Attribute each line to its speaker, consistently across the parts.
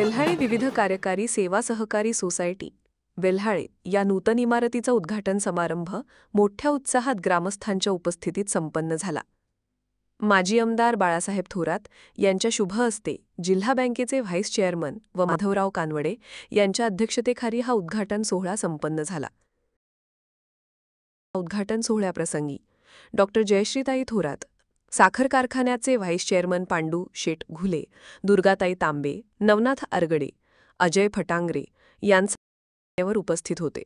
Speaker 1: वेल्हाळे विविध कार्यकारी सेवा सहकारी सोसायटी वेल्हाळे या नूतन इमारतीचा उद्घाटन समारंभ मोठ्या उत्साहात ग्रामस्थांच्या उपस्थितीत संपन्न झाला। माजी आमदार बाळासाहेब थोरात यांच्या शुभ हस्ते जिल्हा बँकेचे व्हाईस चेअरमन व माधवराव कानवडे यांच्या अध्यक्षतेखाली हा उद्घाटन सोहळा संपन्न झाला। उद्घाटन सोहळ्याप्रसंगी डॉक्टर जयश्रीताई थोरात, साखर कारखान्याचे व्हाईस चेअरमन पांडू शेट घुले, दुर्गाताई तांबे, नवनाथ आरगडे, अजय फटांगरे यांच्यावर उपस्थित होते।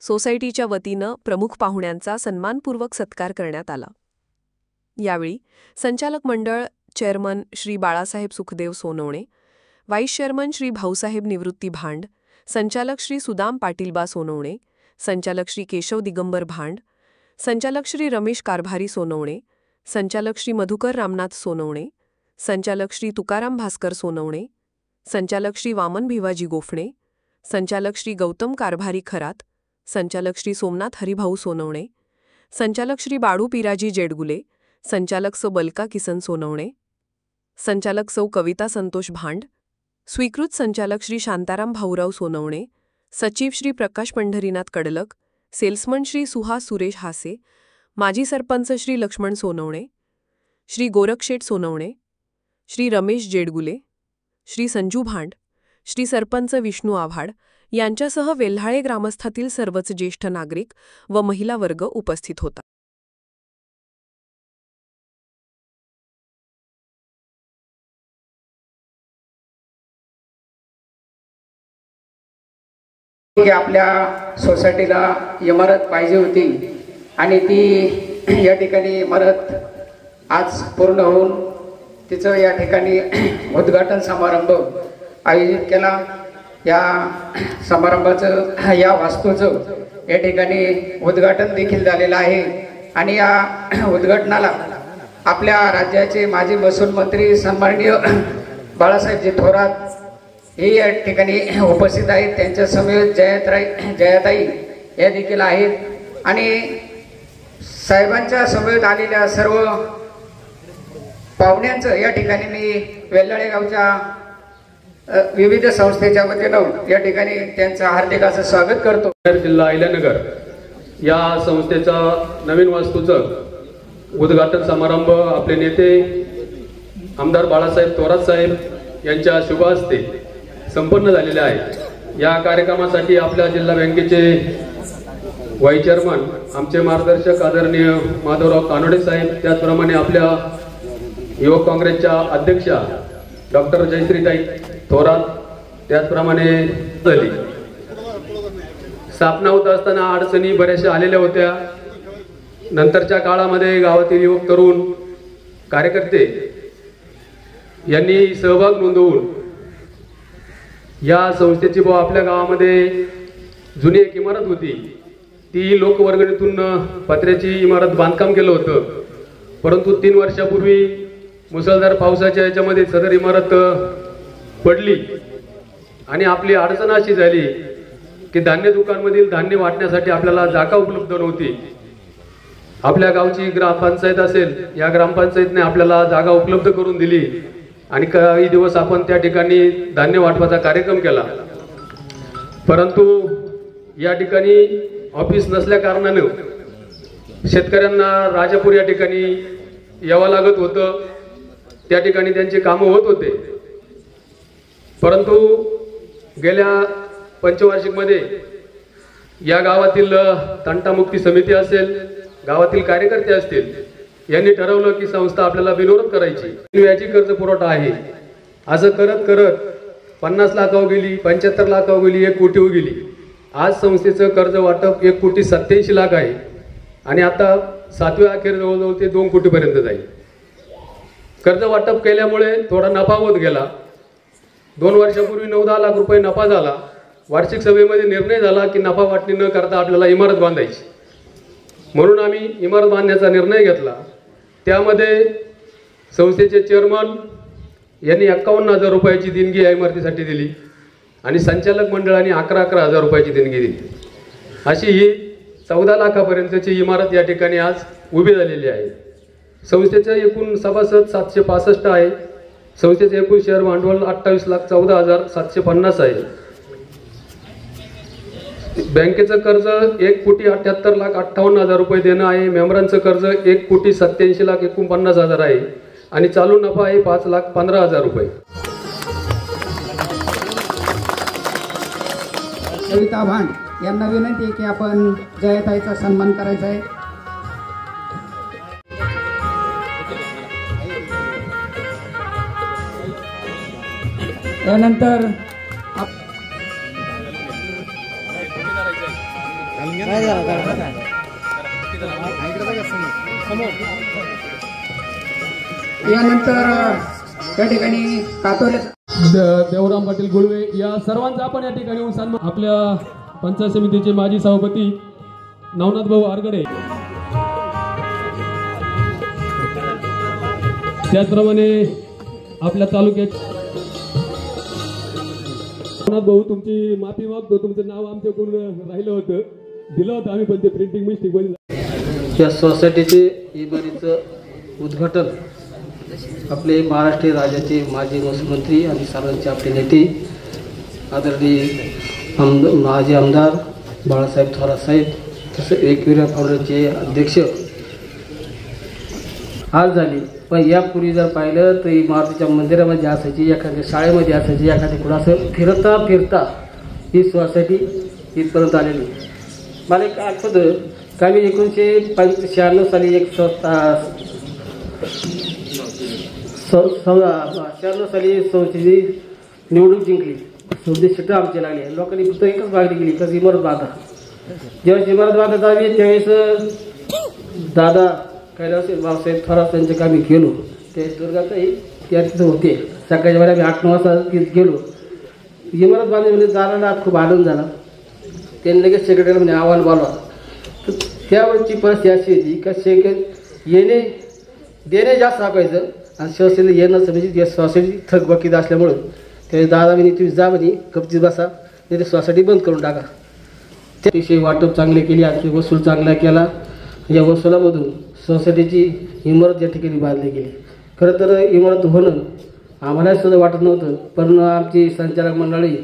Speaker 1: सोसायटीच्या वतीनं प्रमुख पाहुण्यांचा सन्मानपूर्वक सत्कार करण्यात आला। यावेळी संचालक मंडळ chairman Shri Balasaheb Sukhdev Sonawane, vice chairman Shri Bhausaheb Nivrutti Bhand, संचालक श्री सुदाम पाटीलबा सोनवणे, संचालक श्री केशव दिगंबर भांड, संचालक श्री रमेश कारभारी सोनवणे, संचालक श्री मधुकर रामनाथ सोनवणे, संचालक श्री तुकाराम भास्कर सोनवणे, संचालक श्री वामन भिवाजी गोफणे, संचालक श्री गौतम कारभारी खरात, संचालक श्री सोमनाथ हरिभाऊ सोनवणे, संचालक श्री बाळू पिराजी जेडगुले, संचालक सौ बलका किसन सोनवणे, संचालक सौ कविता संतोष भांड, स्वीकृत संचालक श्री शांताराम भाऊराव सोनवणे, सचिव श्री प्रकाश पंढरीनाथ कडलक, सेल्समन श्री सुहास सुरेश हासे, माजी सरपंच श्री लक्ष्मण सोनवणे, श्री गोरक्षेठ सोनवणे, श्री रमेश जेडगुले, श्री संजू भांड, श्री सरपंच विष्णू आव्हाड यांच्यासह वेल्हाळे ग्रामस्थातील सर्वच ज्येष्ठ नागरिक व महिला वर्ग उपस्थित होता।
Speaker 2: आपल्या सोसायटीला इमारत पाहिजे होती आणि ती या ठिकाणी इमारत आज पूर्ण होऊन तिचं या ठिकाणी उद्घाटन समारंभ आयोजित केला। या समारंभाचं या वास्तूचं या ठिकाणी उद्घाटन देखील झालेलं आहे आणि या उद्घाटनाला आपल्या राज्याचे माजी महसूल मंत्री सन्माननीय बाळासाहेबजी थोरात हे या ठिकाणी उपस्थित आहेत। त्यांच्या समेत जयाताई या देखील आहेत आणि साहेबांच्या समेत आलेल्या सर्व पाहुण्यांचं या ठिकाणी मी वेल्हाळे गावच्या विविध संस्थेच्या वतीनं या ठिकाणी त्यांचं हार्दिक असं स्वागत करतो।
Speaker 3: जिल्हा अहिल्यानगर या संस्थेचा नवीन वास्तूचं उद्घाटन समारंभ आपले नेते आमदार बाळासाहेब थोरात साहेब यांच्या शुभ हस्ते संपन्न झालेले आहे। या कार्यक्रमासाठी आपल्या जिल्हा बँकेचे व्हाईस चेअरमन आमचे मार्गदर्शक आदरणीय माधवराव कानवडे साहेब, त्याचप्रमाणे आपल्या युवक काँग्रेसच्या अध्यक्षा डॉक्टर जयश्रीताई थोरात, त्याचप्रमाणे झाली। स्थापना होत असताना अडचणी बऱ्याचशा आलेल्या होत्या। नंतरच्या काळामध्ये गावातील युवक तरुण कार्यकर्ते यांनी सहभाग नोंदवून या संस्थेची आपल्या गावामध्ये जुनी एक इमारत होती, ती लोकवर्गणीतून पत्र्याची इमारत बांधकाम केलं होतं। परंतु 3 वर्षापूर्वी मुसळधार पावसाच्या याच्यामध्ये सदर इमारत पडली आणि आपली अडचण अशी झाली की धान्य दुकानमधील धान्य वाटण्यासाठी आपल्याला जागा उपलब्ध नव्हती। आपल्या गावची ग्रामपंचायत असेल, या ग्रामपंचायतने आपल्याला जागा उपलब्ध करून दिली आणि काही दिवस आपण त्या ठिकाणी धान्य वाटपाचा कार्यक्रम केला। परंतु या ठिकाणी ऑफिस नसल्या कारणानं शेतकऱ्यांना राजापूर या ठिकाणी यावं लागत होतं। त्या ठिकाणी त्यांचे कामं होत होते। परंतु गेल्या पंचवार्षिकमध्ये या गावातील तंटामुक्ती समिती असेल, गावातील कार्यकर्ते असतील, यांनी ठरवलं की संस्था आपल्याला बिनविरोध करायची। व्याजी कर्ज पुरवठा आहे असं करत करत 50 लाखावर गेली, 75 लाखावर गेली, 1 कोटीवर गेली। आज संस्थेचं कर्ज वाटप 1,87,00,000 लाख आहे आणि आता 7व्या अखेर जवळजवळ ते 2 कोटीपर्यंत जाईल। कर्ज वाटप केल्यामुळे थोडा नफा होत गेला। 2 वर्षापूर्वी 9-10 लाख रुपये नफा झाला। वार्षिक सभेमध्ये निर्णय झाला की नफा वाटणी न करता आपल्याला इमारत बांधायची, म्हणून आम्ही इमारत बांधण्याचा निर्णय घेतला। त्यामध्ये संस्थेचे चेअरमन यांनी 51,000 रुपयाची देणगी या इमारतीसाठी दिली आणि संचालक मंडळाने 11,000 रुपयाची देणगी दिली। अशी ही 14 लाखापर्यंतची इमारत या ठिकाणी आज उभी झालेली आहे। संस्थेचे एकूण सभासद 765 आहे संस्थेचे एकूण शेअर भांडवल 28,14,750 आहे. बँकेचं कर्ज 1,78,58,000 रुपये देणं आहे. मेंबरांचं कर्ज 1,87,49,000 आहे आणि चालू नफा आहे 5,15,000 रुपये.
Speaker 2: कविता भांड यांना विनंती आहे की आपण जयताईचा सन्मान करायचा आहे. त्यानंतर या ठिकाणी कातोरे
Speaker 3: देवराम पाटील गुळवे या सर्वांचा आपण या ठिकाणी येऊन सन्मान. आपल्या पंचायत समितीचे माजी सभापती नवनाथ भाऊ आरगडे, त्याचप्रमाणे आपल्या तालुक्यात नवनाथ भाऊ, तुमची माफी मागतो. तुमचं नाव आमच्याकडून राहिलं होतं, दिलं होतं आम्ही, पण ते प्रिंटिंग मिस्टेक मध्ये.
Speaker 4: या सोसायटीचे इमारतीचं उद्घाटन आपले महाराष्ट्र राज्याचे माजी मुख्यमंत्री आणि सर्वांचे आपले नेते आदरणीय माजी आमदार बाळासाहेब थोरात साहेब, तसं एकविरा फाउंडेशनचे अध्यक्ष आज झाली. पण यापूर्वी जर पाहिलं तर इमारतीच्या मंदिरामध्ये असायची, एखाद्या शाळेमध्ये असायची, एखाद्या कुठं असं फिरता फिरता ही सोसायटी इथपर्यंत आलेली. मला एक आठवतं का मी 1996 साली एक 96 साली संस्थेची निवडणूक जिंकली. संस्थेत सीटं आमची लागली. लोकांनी फक्त एकच मागणी केली, कसं इमारत बांधा. ज्यावेळेस इमारत बांधत आली त्यावेळेस दादा कैलास बाळासाहेब थोरात यांच्या कामी गेलो. ते दुर्गाताई त्या तिथं होते. सकाळच्या वेळेला आम्ही 8-9 वाजता गेलो. इमारत बांधली म्हणजे दादाला खूप आनंद झाला. त्यांनी लगेच सेक्रेटरी म्हणजे आव्हान बोलवा. तर त्यावेळेची परिस्थिती अशी होती का येणे देणे जास्त दाखवायचं आणि सोसायटीला येणं म्हणजे सोसायटी थकबाकीत असल्यामुळं त्यावेळेस दादा म्हणे तुम्ही जा म्हणे गपचीत बसा, नाही ते सोसायटी बंद करून टाका. त्याविषयी वाटप चांगले केली, आणखी वसूल चांगला केला. या वसुलामधून सोसायटीची इमारत या ठिकाणी बांधली गेली. खरं तर इमारत होणं आम्हाला सुद्धा वाटत नव्हतं, पण आमची संचालक मंडळी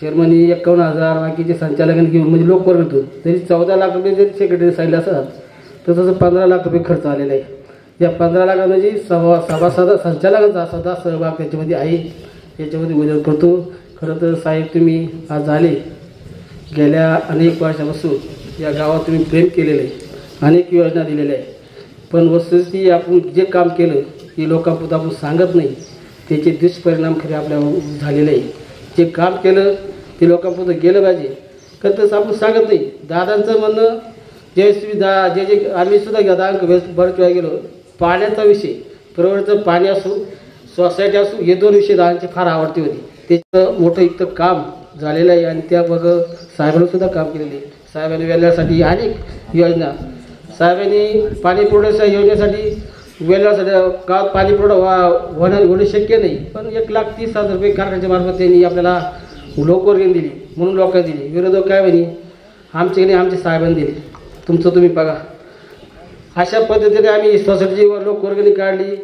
Speaker 4: चेअरमनी 51,000 बाकीचे संचालकांनी घेऊन म्हणजे लोकवर्गातून तरी 14 लाख रुपये जरी सेक्रेटरी सांगितलं असतात तर तसं 15 लाख रुपये खर्च आलेला आहे. या 15 लाखात म्हणजे सभासद संचालकांचा सुद्धा सहभाग त्याच्यामध्ये आहे. याच्यामध्ये उल्लेख करतो. खरं तर साहेब तुम्ही आज आले, गेल्या अनेक वर्षापासून या गावात तुम्ही प्रेम केलेलं आहे, अनेक योजना दिलेल्या आहे. पण वस्तुस्थिती आपण जे काम केलं ते लोकांपुरतं आपण सांगत नाही, त्याचे दुष्परिणाम खरे आपल्यावर झालेले आहे. जे काम केलं ते लोकांपुरतं गेलं पाहिजे, तर तसं आपण सांगत नाही. दादांचं म्हणणं ज्यावेळेस तुम्ही जे आम्ही सुद्धा बऱ्याच वेळा गेलो, पाण्याचा विषय, प्रवरचं पाणी असो, सोसायटी असो, हे 2 विषय दादांची फार आवडती होती. त्याचं मोठं इतकं काम झालेलं आहे आणि त्या बघ साहेबांनी सुद्धा काम केलेलं आहे. साहेबांनी वेल्ल्यासाठी अनेक योजना, साहेबांनी पाणी पुरवठ्याच्या योजनेसाठी वेल्ल्यासाठी गावात पाणी पुरवठा होणं शक्य नाही, पण 1,30,000 रुपये कारखान्याच्या मार्फत त्यांनी आपल्याला लोकवर्गणी दिली. म्हणून लोकांनी दिली. विरोधक काय म्हणे, आमचे नाही, आमच्या साहेबांनी दिली, तुमचं तुम्ही बघा. अशा पद्धतीने आम्ही सोसायटीची लोकवर्गणी काढली.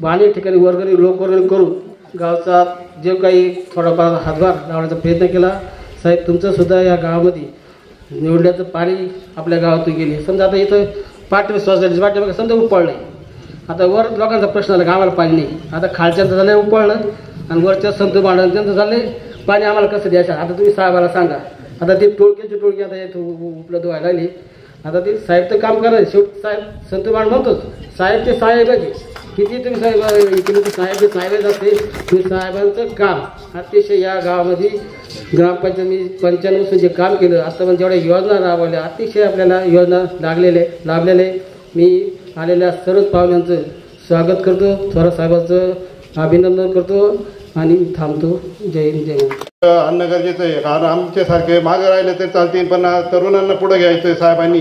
Speaker 4: अनेक ठिकाणी लोकवर्गणी करून गावचा जे काही थोडाफार हातभार लावण्याचा प्रयत्न केला. साहेब तुमचंसुद्धा या गावामध्ये निवडण्याचं पाणी आपल्या गावातून गेले. समजा आता इथं सोसायटीच्या पाठीमागे समजा उपळलं आहे. आता वर लोकांचा प्रश्न आला, गावाला पाणी नाही. आता खालच्यांचं झालं उपळलं आणि वरच्या संत भांडण त्यांचं झालं पाणी, आम्हाला कसं द्यायचं. आता तुम्ही साहेबाला सांगा. आता ते टोळकी आता उपलब्ध व्हायला लागली. आता ते साहेब तर काम करणार. शेवटी साहेब संत भांड म्हणतोच, साहेब ते साहेब आहे. किती तुम्ही साहेब केलं तर साहेब ते साहेबच असते. तुम्ही साहेबांचं काम अतिशय या गावामध्ये ग्रामपंचायत 95 जे काम केलं, आता पण जेवढ्या योजना राबवल्या अतिशय आपल्याला योजना लाभलेले. मी आलेल्या सर्वच पाहुण्यांचं स्वागत करतो, थोरात साहेबांचं अभिनंदन करतो आणि थांबतो. जय हिंद, जय महाराष्ट्र.
Speaker 5: आणणं गरजेचं आहे, कारण आमच्यासारखे मागे राहिले तरी चालतील, पण तरुणांना पुढे घ्यायचं आहे साहेबांनी,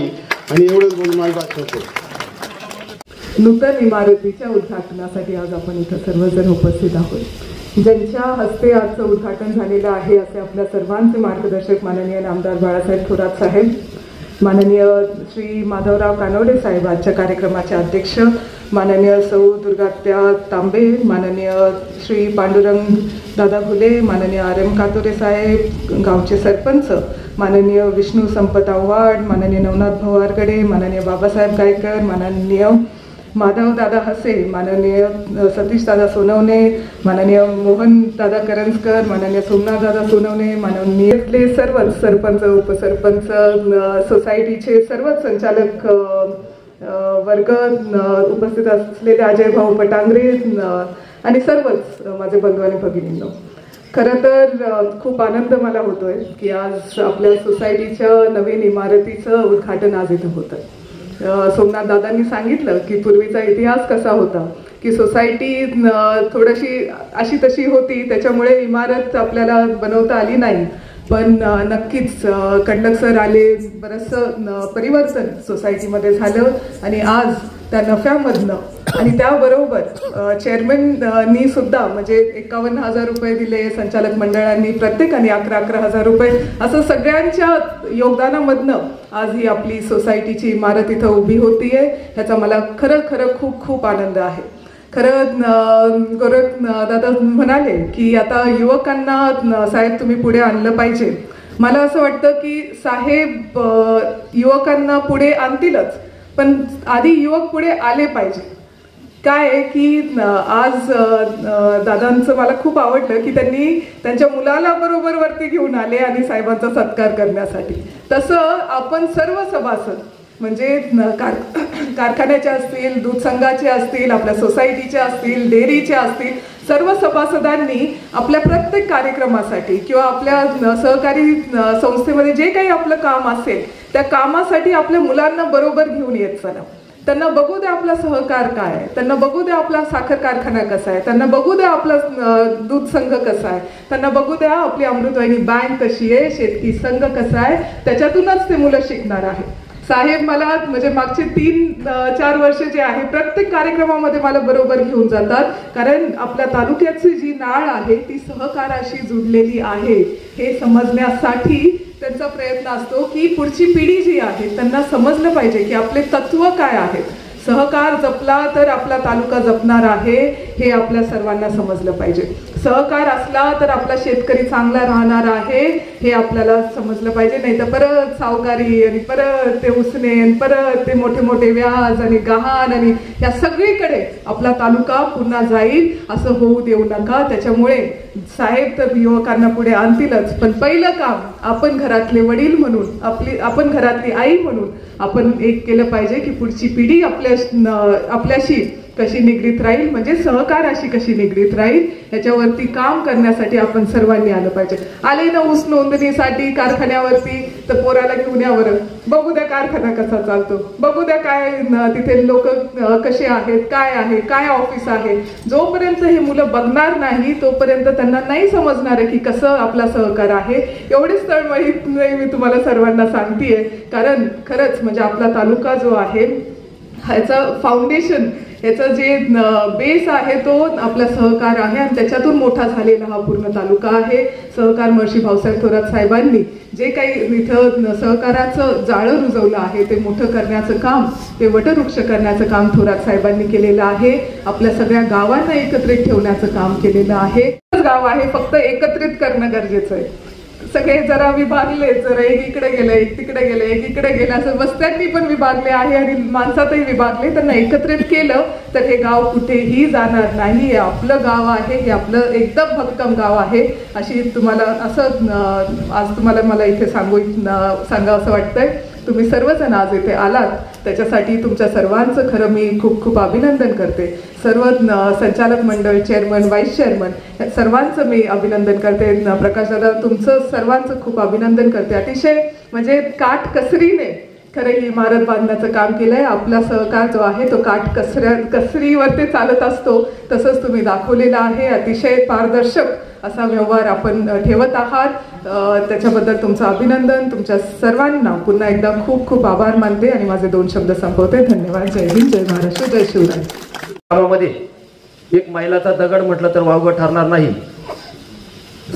Speaker 5: आणि एवढंच बोलून माझी बात करतो.
Speaker 6: नूतन इमारतीच्या उद्घाटनासाठी आज आपण इथं सर्वजण उपस्थित आहोत. ज्यांच्या हस्ते आजचं उद्घाटन झालेलं आहे असे आपल्या सर्वांचे मार्गदर्शक माननीय आमदार बाळासाहेब थोरात साहेब, माननीय श्री माधवराव कानवडे साहेब आजच्या कार्यक्रमाचे अध्यक्ष, माननीय सौ दुर्गात्या तांबे, माननीय श्री पांडुरंग दादा घुले, माननीय RM कातोरे साहेब, गावचे सरपंच, माननीय विष्णू संपत आव्हाड, माननीय नवनाथ भवारगडे, माननीय बाबासाहेब गायकर, माननीय माधव दादा हसे, माननीय सतीश दादा सोनवणे, माननीय मोहन दादा करंजकर, माननीय सोमनाथ दादा सोनवणे, माननीय सर्वच सरपंच, उपसरपंच, सोसायटीचे सर्वच संचालक वर्ग, उपस्थित असलेले अजय भाऊ पटांगरे आणि सर्वच माझे बंधू आणि भगिनींनो, खरं तर खूप आनंद मला होतोय की आज आपल्या सोसायटीच्या नवीन इमारतीचं उद्घाटन आज इथं होतं. सोमनाथ दादांनी सांगितलं की पूर्वीचा इतिहास कसा होता, की सोसायटी थोडीशी अशी तशी होती, त्याच्यामुळे इमारत आपल्याला बनवता आली नाही. पण नक्कीच कंडक सर आले, बरंचसं परिवर्तन सोसायटीमध्ये झालं आणि आज त्या नफ्यामधनं आणि त्याबरोबर चेअरमननी सुद्धा म्हणजे 51,000 रुपये दिले, संचालक मंडळांनी प्रत्येकाने 11,000 रुपये, असं सगळ्यांच्या योगदानामधनं आज ही आपली सोसायटीची इमारत इथं उभी होतीये. ह्याचा मला खरं खूप खूप आनंद आहे. खरं गोरख दादा म्हणाले की आता युवकांना साहेब तुम्ही पुढे आणलं पाहिजे. मला असं वाटतं की साहेब युवकांना पुढे आणतीलच, पण आधी युवक पुढे आले पाहिजे. काय आहे की आज दादांचं मला खूप आवडलं की त्यांनी त्यांच्या मुलाला बरोबर वरती घेऊन आले आणि साहेबांचा सत्कार करण्यासाठी. तसं आपण सर्व सभासद म्हणजे कारखान्याचे असतील, दूध संघाचे असतील, आपल्या सोसायटीचे असतील, डेअरीचे असतील, सर्व सभासदांनी आपल्या प्रत्येक कार्यक्रमासाठी किंवा आपल्या सहकारी संस्थेमध्ये जे काही आपलं काम असेल त्या कामासाठी आपल्या मुलांना बरोबर घेऊन येत चला. त्यांना बघू द्या आपला सहकार काय आहे, त्यांना बघू द्या आपला साखर कारखाना कसा आहे, त्यांना बघू द्या आपला दूध संघ कसा आहे, त्यांना बघू द्या आपली अमृतवाहिनी बँक कशी आहे, शेतकी संघ कसा आहे, त्याच्यातूनच ते मुलं शिकणार आहे. साहेब मला म्हणजे मागचे 3-4 वर्ष जे आहे प्रत्येक कार्यक्रमामध्ये मला बरोबर घेऊन जातात, कारण आपल्या तालुक्याची जी नाळ आहे ती सहकाराशी जुडलेली आहे हे समजण्यासाठी त्यांचा प्रयत्न असतो की पुढची पिढी जी आहे त्यांना समजलं पाहिजे की आपले तत्व काय आहेत. सहकार जपला तर आपला तालुका जपणार आहे हे आपल्या सर्वांना समजलं पाहिजे. सहकार असला तर आपला शेतकरी चांगला राहणार आहे हे आपल्याला समजलं पाहिजे. नाही तर परत सावकारी आणि परत ते उसने आणि परत ते मोठे मोठे व्याज आणि गहाण आणि या सगळीकडे आपला तालुका पुन्हा जाईल असं होऊ देऊ नका. त्याच्यामुळे साहेब तर युवकांना पुढे आणतीलच, पण पहिलं काम आपण घरातले वडील म्हणून आपण घरातली आई म्हणून आपण एक केलं पाहिजे की पुढची पिढी आपल्याशी कशी निगडीत राहील, म्हणजे सहकाराशी कशी निगडीत राहील याच्यावरती काम करण्यासाठी आपण सर्वांनी आलं पाहिजे. आले ना ऊस नोंदणीसाठी कारखान्यावरती तर पोराला घेऊन यावर बघू द्या कारखाना कसा चालतो, बघू द्या काय तिथे लोक कसे आहेत, काय आहे, काय ऑफिस आहे. जोपर्यंत हे मुलं बघणार नाही तोपर्यंत त्यांना नाही समजणार आहे की कसं आपला सहकार आहे. एवढीच तळमळीत मी तुम्हाला सर्वांना सांगतेय, कारण खरंच म्हणजे आपला तालुका जो आहे ह्याचं फाउंडेशन, याचा जे बेस आहे तो आपला सहकार आहे आणि त्याच्यातून मोठा झालेला हा पूर्ण तालुका आहे. सहकार महर्षी भाऊसाहेब थोरात साहेबांनी जे काही इथं सहकाराचं जाळं रुजवलं आहे ते मोठं करण्याचं काम, ते वटवृक्ष करण्याचं काम थोरात साहेबांनी केलेलं आहे. आपल्या सगळ्या गावांना एकत्रित ठेवण्याचं काम केलेलं आहे. गाव आहे फक्त एकत्रित करणं गरजेचं आहे. सगळे जरा विभागले, जरा एक इकडे गेले, एक तिकडे गेले, एक इकडे गेले, असं वस्त्यांनी पण विभागले आहे आणि माणसातही विभागले. त्यांना एकत्रित केलं तर हे गाव कुठेही जाणार नाही. हे आपलं गाव आहे, हे आपलं एकदम भक्कम गाव आहे. अशी तुम्हाला असं आज तुम्हाला मला इथे सांगावं असं वाटतंय. तुम्ही सर्वजण आज इथे आलात त्याच्यासाठी तुमच्या सर्वांचं खरं मी खूप खूप अभिनंदन करते. सर्व संचालक मंडळ, चेअरमन, व्हाईस चेअरमन सर्वांचं मी अभिनंदन करते. प्रकाश दादा तुमचं सर्वांचं खूप अभिनंदन करते. अतिशय म्हणजे काटकसरीने खरं ही इमारत बांधण्याचं काम केलंय. आपला सहकार जो आहे तो कसरीवरती चालत असतो तसंच तुम्ही दाखवलेलं आहे. अतिशय पारदर्शक असा व्यवहार आपण ठेवत आहात, त्याच्याबद्दल तुमचं अभिनंदन. तुमच्या सर्वांना पुन्हा एकदा खूप खूप आभार मानते आणि माझे 2 शब्द संपवते. धन्यवाद. जय हिंद, जय महाराष्ट्र, जय शिवराय.
Speaker 7: गावामध्ये एक मैलाचा दगड म्हटलं तर वावगं ठरणार नाही.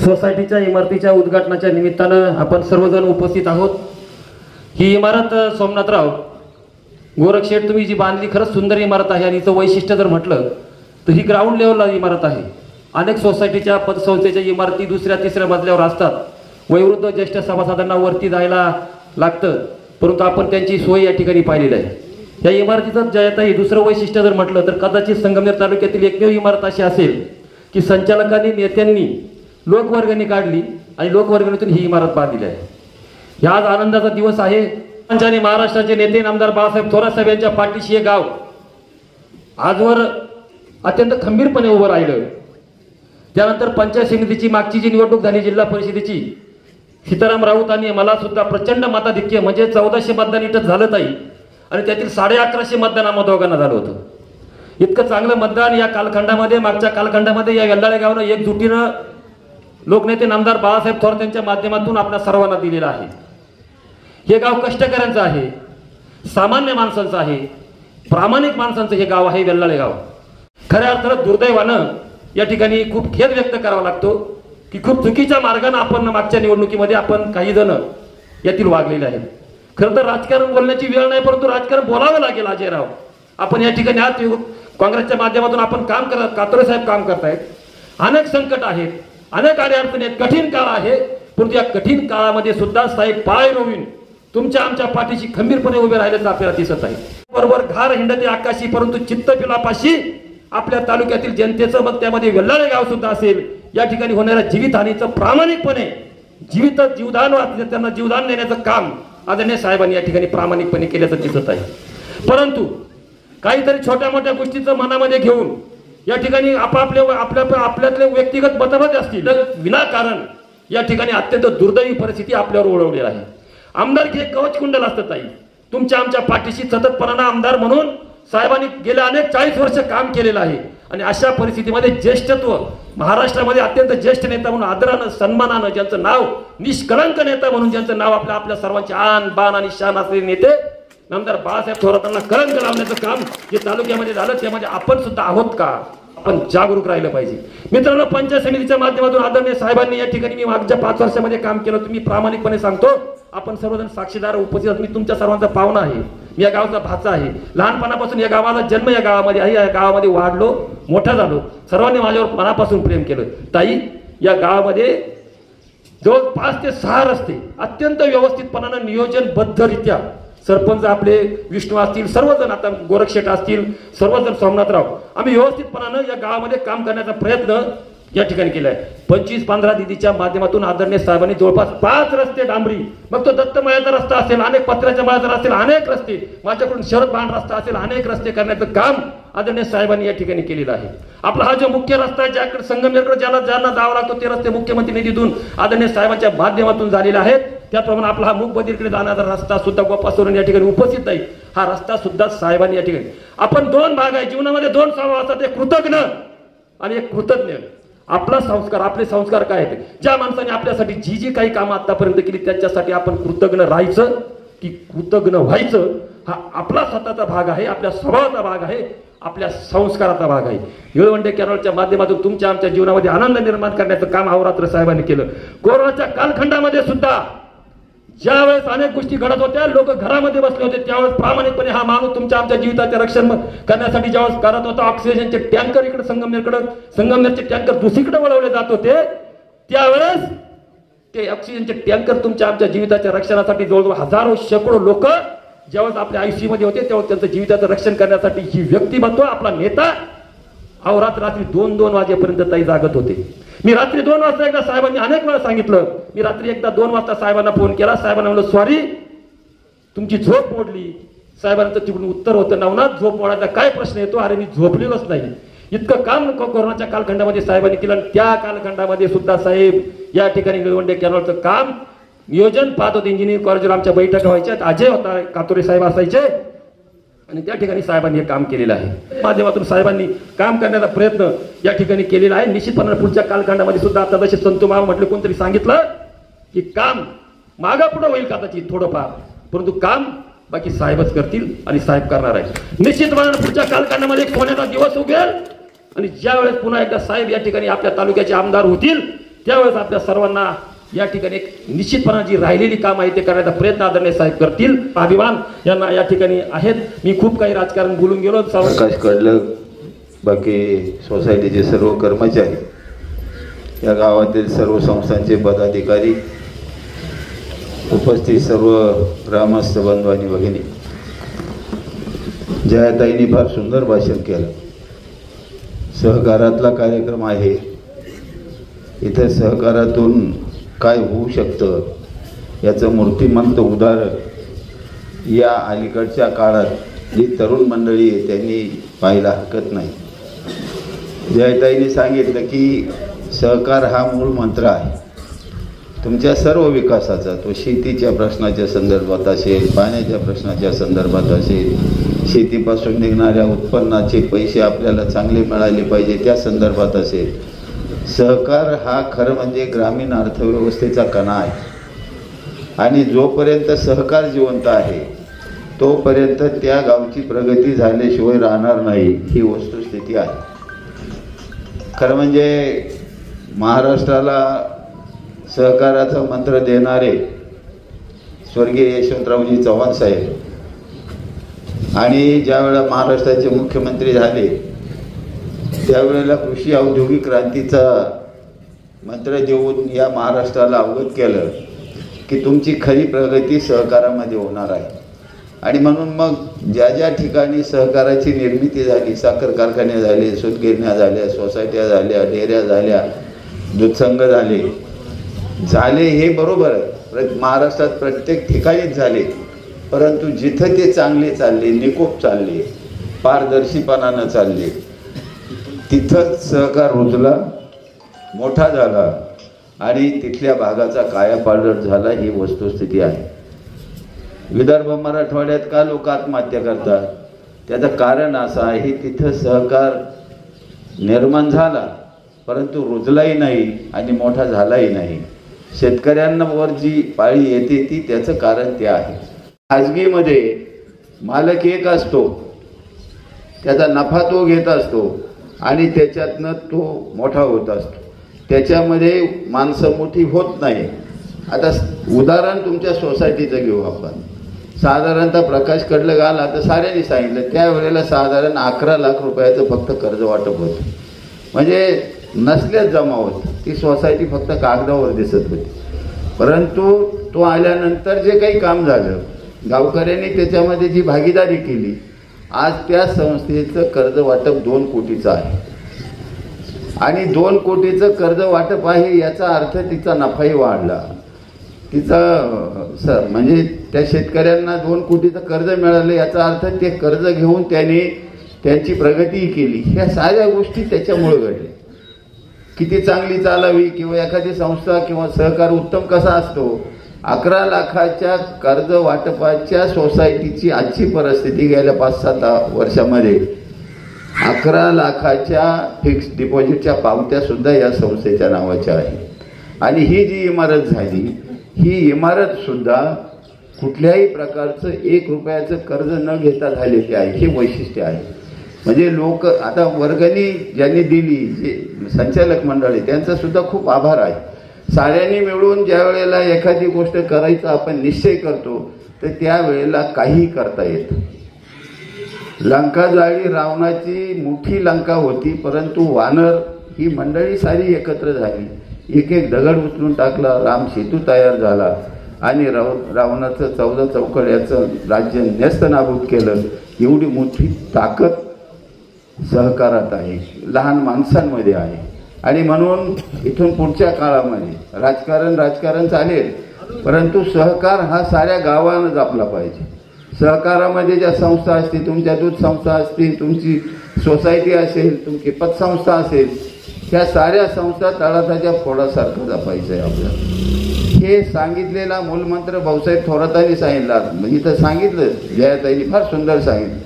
Speaker 7: सोसायटीच्या इमारतीच्या उद्घाटनाच्या निमित्तानं आपण सर्वजण उपस्थित आहोत. ही इमारत सोमनाथराव गोरखशेठ, तुम्ही जी बांधली खरंच सुंदर इमारत आहे आणि हिचं वैशिष्ट्य जर म्हटलं तर ही ग्राउंड लेवलला इमारत आहे. अनेक सोसायटीच्या पतसंस्थेच्या इमारती दुसऱ्या तिसऱ्या मजल्यावर असतात. वयोवृद्ध ज्येष्ठ सभासदांना वरती जायला लागतं, परंतु आपण त्यांची सोय या ठिकाणी पाहिलेली आहे. या इमारतीचं जयताही दुसरं वैशिष्ट्य जर म्हटलं तर कदाचित संगमनेर तालुक्यातील एकमेव इमारत अशी असेल की संचालकांनी नेत्यांनी लोकवर्गणी काढली आणि लोकवर्गणीतून ही इमारत बांधली आहे. ह्या आज आनंदाचा दिवस आहे. पंचाने महाराष्ट्राचे नेते आमदार बाळासाहेब थोरात साहेब यांच्या पाठीशी हे गाव आजवर अत्यंत खंबीरपणे उभं राहिलं. त्यानंतर पंचायत समितीची मागची जी निवडणूक झाली जिल्हा परिषदेची, सीताराम राऊतांनी मला सुद्धा प्रचंड मताधिक्य म्हणजे 1400 मतदान इथं झालं ताई, आणि त्यातील 1150 मतदान आम्हा दोघांना झालं होतं. इतकं चांगलं मतदान या कालखंडामध्ये, मागच्या कालखंडामध्ये या वेल्हाळे गावानं एकजुटीनं लोकनेते नामदार बाळासाहेब थोरात यांच्या माध्यमातून आपल्या सर्वांना दिलेलं आहे. हे गाव कष्टकऱ्यांचं आहे, सामान्य माणसांचं आहे, प्रामाणिक माणसांचं हे गाव आहे वेल्हाळे गाव. खऱ्या अर्थानं दुर्दैवानं या ठिकाणी खूप खेद व्यक्त करावा लागतो की खूप चुकीच्या मार्गाने आपण मागच्या निवडणुकीमध्ये आपण काही जण यातील वागलेले आहेत. खरं तर राजकारण बोलण्याची वेळ नाही, परंतु राजकारण बोलावं लागेल. अजयराव, आपण या ठिकाणी आज काँग्रेसच्या माध्यमातून आपण काम करत, कातोरे साहेब काम करतायत. अनेक संकट आहेत, अनेक अडचणी आहेत, कठीण काळ आहे, परंतु या कठीण काळामध्ये सुद्धा साहेब पाय रोवून तुमच्या आमच्या पाठीशी खंबीरपणे उभे राहिल्याचं आपल्याला दिसत आहे. बरोबर घार हिंडते आकाशी, परंतु चित्त पिलापाशी आपल्या तालुक्यातील जनतेचं, मग त्यामध्ये वेल्हाळे गाव सुद्धा असेल, या ठिकाणी होणाऱ्या जीवितहानीचं प्रामाणिकपणे जीवदान त्यांना जीवदान देण्याचं काम आदरणीय साहेबांनी या ठिकाणी प्रामाणिकपणे केल्याचं दिसत आहे. परंतु काहीतरी छोट्या मोठ्या गोष्टीचं मनामध्ये घेऊन या ठिकाणी आपल्यातले व्यक्तिगत मतभेद असतील तर विनाकारण या ठिकाणी अत्यंत दुर्दैवी परिस्थिती आपल्यावर ओढवलेली आहे. आमदारकी हे कवच कुंडल असतं ताई. तुमच्या आमच्या पाठीशी सततपणानं आमदार म्हणून साहेबांनी गेल्या अनेक 40 वर्ष काम केलेलं आहे. आणि अशा परिस्थितीमध्ये ज्येष्ठत्व, महाराष्ट्रामध्ये अत्यंत ज्येष्ठ नेता म्हणून आदरानं सन्मानानं ज्यांचं नाव, निष्कलंक नेता म्हणून ज्यांचं नाव आपल्या सर्वांचे आन बाण आणि शान असलेले नेते नामदार बाळासाहेब थोरातांना कलंक लावण्याचं काम जे तालुक्यामध्ये झालं त्यामध्ये आपण सुद्धा आहोत का? आपण जागरूक राहिलं पाहिजे. मित्रांनो, पंचायत समितीच्या माध्यमातून आदरणीय साहेबांनी या ठिकाणी मी मागच्या 5 वर्षामध्ये काम केलं. तुम्ही प्रामाणिकपणे सांगतो, आपण सर्वजण साक्षीदार उपस्थित. मी तुमच्या सर्वांचा पाहुणा आहे, मी या गावचा भाचा आहे. लहानपणापासून या गावाला जन्म या गावामध्ये आहे, या गावामध्ये वाढलो, मोठा झालो. सर्वांनी माझ्यावर मनापासून प्रेम केलं. ताई, या गावामध्ये जवळ 5 ते 6 रस्ते अत्यंत व्यवस्थितपणानं नियोजनबद्धरित्या सरपंच आपले विष्णू असतील, सर्वजण आता गोरखशेठ असतील, सर्वजण सोमनाथराव, आम्ही व्यवस्थितपणानं या गावामध्ये काम करण्याचा प्रयत्न या ठिकाणी केलाय. 25-15 निधीच्या माध्यमातून आदरणीय साहेबांनी जवळपास 5 रस्ते डांबरी, मग तो दत्तमायाचा रस्ता असेल, अनेक पत्र्याच्या माळाचा रस्ता असेल, अनेक रस्ते, माझ्याकडून शरद बाण रस्ता असेल, अनेक रस्ते करण्याचं काम आदरणीय साहेबांनी या ठिकाणी केलेलं आहे. आपला हा जो मुख्य रस्ता आहे, ज्याकडे संगमनेरकडे ज्यांना जावं लागतो, ते रस्ते मुख्यमंत्री निधीतून आदरणीय साहेबांच्या माध्यमातून झालेले आहेत. त्याप्रमाणे आपला हा मूकबधीरकडे जाणारा रस्ता सुद्धा गोपासवरून या ठिकाणी उपस्थित आहे. हा रस्ता सुद्धा साहेबांनी या ठिकाणी. आपण 2 भाग आहे जीवनामध्ये, 2 स्वभाव असतात, एक कृतज्ञ आणि एक कृतज्ञ. आपला संस्कार, आपले संस्कार काय आहेत? ज्या माणसाने आपल्यासाठी जी काही कामं आतापर्यंत केली त्याच्यासाठी आपण कृतज्ञ राहायचं की कृतज्ञ व्हायचं, हा आपला स्वतःचा भाग आहे, आपल्या स्वभावाचा भाग आहे, आपल्या संस्काराचा भाग आहे. येळवंडे कॅनलच्या माध्यमातून तुमच्या आमच्या जीवनामध्ये आनंद निर्माण करण्याचं काम अहोरात्र साहेबांनी केलं. कोरोनाच्या कालखंडामध्ये सुद्धा ज्यावेळेस अनेक गोष्टी घडत होत्या, लोक घरामध्ये बसले होते, त्यावेळेस प्रामाणिकपणे हा माणूस तुमच्या आमच्या जीविताचे रक्षण करण्यासाठी ज्यावेळेस करत होता. ऑक्सिजनचे टँकर इकडे संगमनेरचे टँकर दुसरीकडे वळवले जात होते, त्यावेळेस ते ऑक्सिजनचे टँकर तुमच्या आमच्या जीविताच्या रक्षणासाठी जवळजवळ हजारो शेकडो लोक ज्यावेळेस आपल्या आयुष्य मध्ये होते, त्यावेळेस त्यांचं जीविताचं रक्षण करण्यासाठी ही व्यक्तिमत्व, आपला नेता अहोरात्र रात्री 2-2 वाजेपर्यंत ताई जागत होते. मी रात्री 2 वाजता एकदा साहेबांनी अनेक वेळा सांगितलं, मी रात्री एकदा 2 वाजता साहेबांना फोन केला. साहेबांना म्हणलं, सॉरी तुमची झोप मोडली. साहेबांचं तिकडून उत्तर होतं, नवनाथ झोप मोडायचा काय प्रश्न येतो, अरे मी झोपलेलोच नाही. इतकं काम कोरोनाच्या कालखंडामध्ये साहेबांनी केलं. आणि त्या कालखंडामध्ये सुद्धा साहेब या ठिकाणी निळवंडे कॅनलचं काम नियोजन पाहत होते. इंजिनिअरिंग कॉलेजवर आमच्या बैठका व्हायच्या, अजय होता, कातोरे साहेब असायचे, आणि त्या ठिकाणी साहेबांनी हे काम केलेलं आहे. माध्यमातून साहेबांनी काम करण्याचा प्रयत्न या ठिकाणी केलेला आहे. निश्चितपणे पुढच्या कालखंडामध्ये सुद्धा आता जसे संतू मामा म्हटले, कोणतरी सांगितलं की काम मागा पुढे होईल कदाचित थोडंफार, परंतु काम बाकी साहेबच करतील आणि साहेब करणार आहे. निश्चितपणे पुढच्या कालखंडामध्ये एक सोन्याचा दिवस उगेल आणि ज्यावेळेस पुन्हा एकदा साहेब या ठिकाणी आपल्या तालुक्याचे आमदार होतील, त्यावेळेस आपल्या सर्वांना या ठिकाणी एक निश्चितपणे जी राहिलेली काम आहे ते करण्याचा प्रयत्न आदरणीय साहेब करतील. अभिमान यांना या ठिकाणी आहेत. मी खूप काही राजकारण बोलून गेलो.
Speaker 8: प्रकाश कडलक, बाकी सोसायटीचे सर्व कर्मचारी, या गावातील सर्व संस्थांचे पदाधिकारी, उपस्थित सर्व ग्रामस्थ बंधू आणि भगिनी, जयाताईंनी फार सुंदर भाषण केलं. सहकारातला कार्यक्रम आहे. इथे सहकारातून काय होऊ शकतं याचं मूर्तिमंत उदाहरण या अलीकडच्या काळात जी तरुण मंडळी आहे त्यांनी पाहायला हरकत नाही. जयताईंनी सांगितलं की सहकार हा मूळ मंत्र आहे तुमच्या सर्व विकासाचा. तो शेतीच्या प्रश्नाच्या संदर्भात असेल, पाण्याच्या प्रश्नाच्या संदर्भात असेल, शेतीपासून निघणाऱ्या उत्पन्नाचे पैसे आपल्याला चांगले मिळाले पाहिजे त्या संदर्भात असेल. सहकार हा खरं म्हणजे ग्रामीण अर्थव्यवस्थेचा कणा आहे आणि जोपर्यंत सहकार जिवंत आहे तोपर्यंत त्या गावची प्रगती झाल्याशिवाय राहणार नाही, ही वस्तुस्थिती आहे. खरं म्हणजे महाराष्ट्राला सहकाराचा मंत्र देणारे स्वर्गीय यशवंतरावजी चव्हाण साहेब आणि ज्यावेळेला महाराष्ट्राचे मुख्यमंत्री झाले त्यावेळेला कृषी औद्योगिक क्रांतीचा मंत्र देऊन या महाराष्ट्राला अवगत केलं की तुमची खरी प्रगती सहकारामध्ये होणार आहे. आणि म्हणून मग ज्या ज्या ठिकाणी सहकाराची निर्मिती झाली, साखर कारखाने झाले, सूतगिरण्या झाल्या, सोसायट्या झाल्या, डेऱ्या झाल्या, दूधसंघ झाले हे बरोबर आहे. महाराष्ट्रात प्रत्येक ठिकाणीच झाले, परंतु जिथं ते चांगले चालले, निकोप चालले, पारदर्शीपणानं चालले, तिथंच सहकार रुजला, मोठा झाला आणि तिथल्या भागाचा कायापालट झाला, ही वस्तुस्थिती आहे. विदर्भ मराठवाड्यात का लोक आत्महत्या करतात त्याचं कारण असं आहे तिथं सहकार निर्माण झाला परंतु रुजलाही नाही आणि मोठा झालाही नाही. शेतकऱ्यांवर जी पाळी येते ती त्याचं कारण ते आहे. खाजगीमध्ये मालक एक असतो, त्याचा नफा तो घेत असतो आणि त्याच्यातनं तो मोठा होत असतो, त्याच्यामध्ये माणसं मोठी होत नाही. आता उदाहरण तुमच्या सोसायटीचं घेऊ आपण. साधारणतः प्रकाश कडलक आला तर साऱ्यांनी सांगितलं त्यावेळेला साधारण 11 लाख रुपयाचं फक्त कर्ज वाटप होतं. म्हणजे नसल्याच जमा होत, ती सोसायटी फक्त कागदावर दिसत होती. परंतु तो आल्यानंतर जे काही काम झालं, गावकऱ्यांनी त्याच्यामध्ये जी भागीदारी केली, आज त्या संस्थेचं कर्ज वाटप 2 कोटीचं आहे. आणि 2 कोटीचं कर्ज वाटप आहे याचा अर्थ तिचा नफाही वाढला, तिचा म्हणजे त्या शेतकऱ्यांना 2 कोटीचं कर्ज मिळालं याचा अर्थ ते कर्ज घेऊन त्यांनी त्यांची प्रगतीही केली. ह्या साऱ्या गोष्टी त्याच्यामुळे घडल्या. किती चांगली चालावी किंवा एखादी संस्था किंवा सहकार उत्तम कसा असतो. 11 लाखाच्या कर्ज वाटपाच्या सोसायटीची आजची परिस्थिती गेल्या 5-7 वर्षामध्ये 11 लाखाच्या फिक्स डिपॉझिटच्या पावत्या सुद्धा या संस्थेच्या नावाच्या आहे. आणि ही जी इमारत झाली, ही इमारत सुद्धा कुठल्याही प्रकारचं 1 रुपयाचं कर्ज न घेता झालेली आहे, हे वैशिष्ट्य आहे. म्हणजे लोक आता वर्गणी ज्यांनी दिली, जे संचालक मंडळ आहे त्यांचा सुद्धा खूप आभार आहे. साऱ्यांनी मिळून ज्या वेळेला एखादी गोष्ट करायचा आपण निश्चय करतो तर त्यावेळेला काही करता येतं. लंका जाळी रावणाची मोठी लंका होती, परंतु वानर ही मंडळी सारी एकत्र झाली, एक एक दगड उचलून टाकला, राम सेतू तयार झाला आणि रावणाचं 14 चौकड्याचं राज्य नेस्तनाबूत केलं. एवढी मोठी ताकद सहकारात आहे, लहान माणसांमध्ये आहे. आणि म्हणून इथून पुढच्या काळामध्ये राजकारण चालेल, परंतु सहकार हा साऱ्या गावानं जपला पाहिजे. सहकारामध्ये ज्या संस्था असतील, तुमच्या दूध संस्था असतील, तुमची सोसायटी असेल, तुमची पतसंस्था असेल, ह्या साऱ्या संस्था तळाताच्या फोडासारखं जपायचं आहे आपल्याला. हे सांगितलेला मूलमंत्र भाऊसाहेब थोरातांनी सांगितला. इथं सांगितलं, जयाताईंनी फार सुंदर सांगितलं.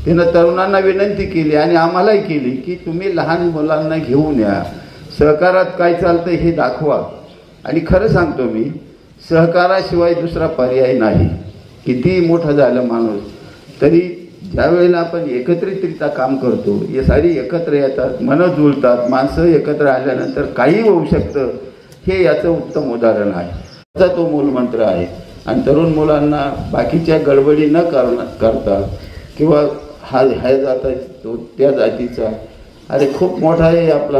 Speaker 8: तिनं तरुणांना विनंती केली आणि आम्हालाही केली की तुम्ही लहान मुलांना घेऊन या, सहकारात काय चालतं हे दाखवा. आणि खरं सांगतो मी, सहकाराशिवाय दुसरा पर्याय नाही. कितीही मोठा झाला माणूस तरी ज्या वेळेला आपण एकत्रितरित्या काम करतो, हे सारी एकत्र येतात, मनं जुळतात, माणसं एकत्र आल्यानंतर काही होऊ शकतं. हे याचं उत्तम उदाहरण आहे. त्याचा तो मूलमंत्र आहे. आणि तरुण मुलांना बाकीच्या गडबडी न करता किंवा ह्या जाता तो त्या जातीचा, अरे खूप मोठा आहे आपला